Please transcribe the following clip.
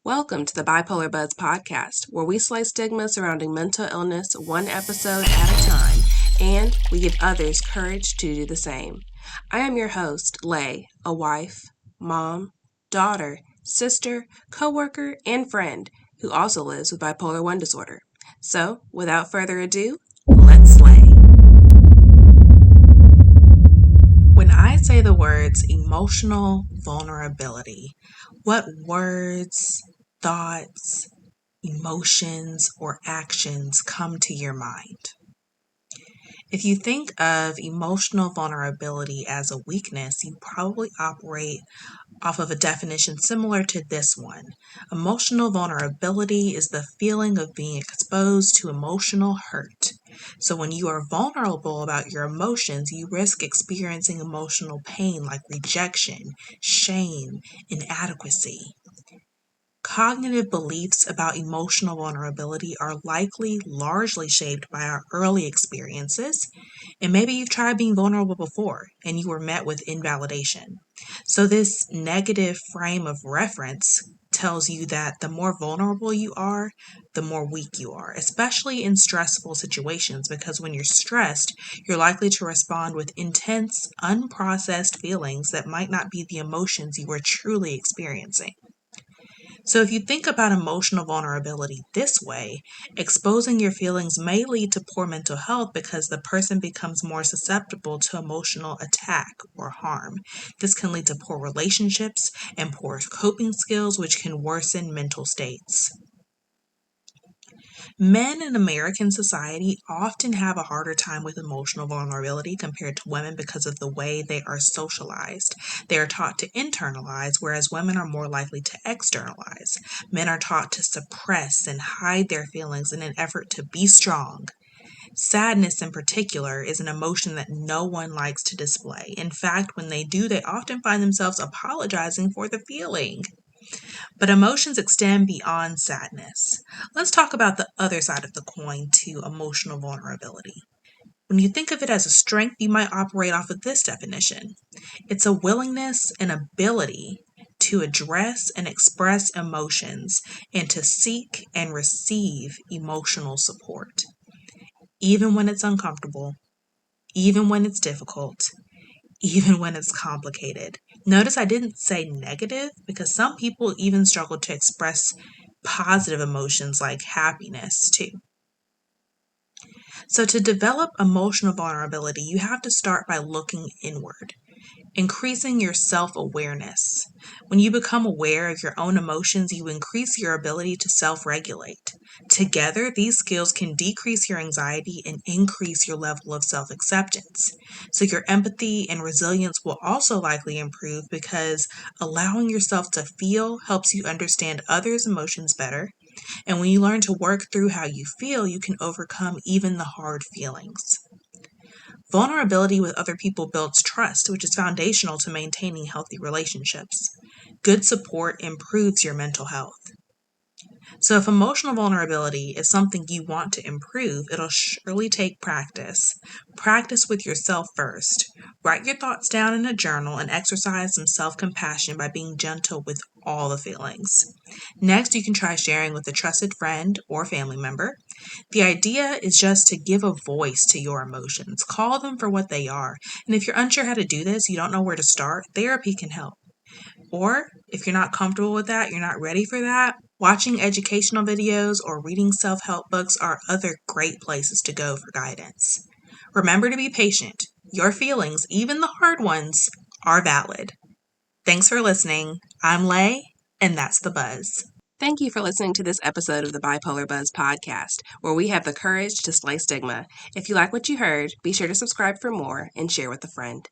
Welcome to the Bipolar Buzz podcast, where we slice stigma surrounding mental illness one episode at a time, and we give others courage to do the same. I am your host, Lay, a wife, mom, daughter, sister, coworker, and friend who also lives with bipolar 1 disorder. So, without further ado, let's slay. When I say the words emotional vulnerability, what words, thoughts, emotions, or actions come to your mind? If you think of emotional vulnerability as a weakness, you probably operate off of a definition similar to this one. Emotional vulnerability is the feeling of being exposed to emotional hurt. So when you are vulnerable about your emotions, you risk experiencing emotional pain like rejection, shame, inadequacy. Cognitive beliefs about emotional vulnerability are likely largely shaped by our early experiences, and maybe you've tried being vulnerable before and you were met with invalidation. So, this negative frame of reference tells you that the more vulnerable you are, the more weak you are, especially in stressful situations, because when you're stressed, you're likely to respond with intense, unprocessed feelings that might not be the emotions you were truly experiencing. So, if you think about emotional vulnerability this way, exposing your feelings may lead to poor mental health because the person becomes more susceptible to emotional attack or harm. This can lead to poor relationships and poor coping skills, which can worsen mental states. Men in American society often have a harder time with emotional vulnerability compared to women because of the way they are socialized. They are taught to internalize, whereas women are more likely to externalize. Men are taught to suppress and hide their feelings in an effort to be strong. Sadness, in particular, is an emotion that no one likes to display. In fact, when they do, they often find themselves apologizing for the feeling. But emotions extend beyond sadness. Let's talk about the other side of the coin to emotional vulnerability. When you think of it as a strength, you might operate off of this definition. It's a willingness and ability to address and express emotions and to seek and receive emotional support, even when it's uncomfortable, even when it's difficult, even when it's complicated. Notice I didn't say negative because some people even struggle to express positive emotions like happiness too. So, to develop emotional vulnerability, you have to start by looking inward, increasing your self awareness. When you become aware of your own emotions, you increase your ability to self regulate. Together, these skills can decrease your anxiety and increase your level of self acceptance. So, your empathy and resilience will also likely improve because allowing yourself to feel helps you understand others' emotions better. And when you learn to work through how you feel, you can overcome even the hard feelings. Vulnerability with other people builds trust, which is foundational to maintaining healthy relationships. Good support improves your mental health. So, if emotional vulnerability is something you want to improve, it'll surely take practice. Practice with yourself first. Write your thoughts down in a journal and exercise some self compassion by being gentle with all the feelings. Next, you can try sharing with a trusted friend or family member. The idea is just to give a voice to your emotions. Call them for what they are. And if you're unsure how to do this, you don't know where to start, therapy can help. Or if you're not comfortable with that, you're not ready for that, watching educational videos or reading self-help books are other great places to go for guidance. Remember to be patient. Your feelings, even the hard ones, are valid. Thanks for listening. I'm Lay, and that's the buzz. Thank you for listening to this episode of the Bipolar Buzz podcast, where we have the courage to slay stigma. If you like what you heard, be sure to subscribe for more and share with a friend.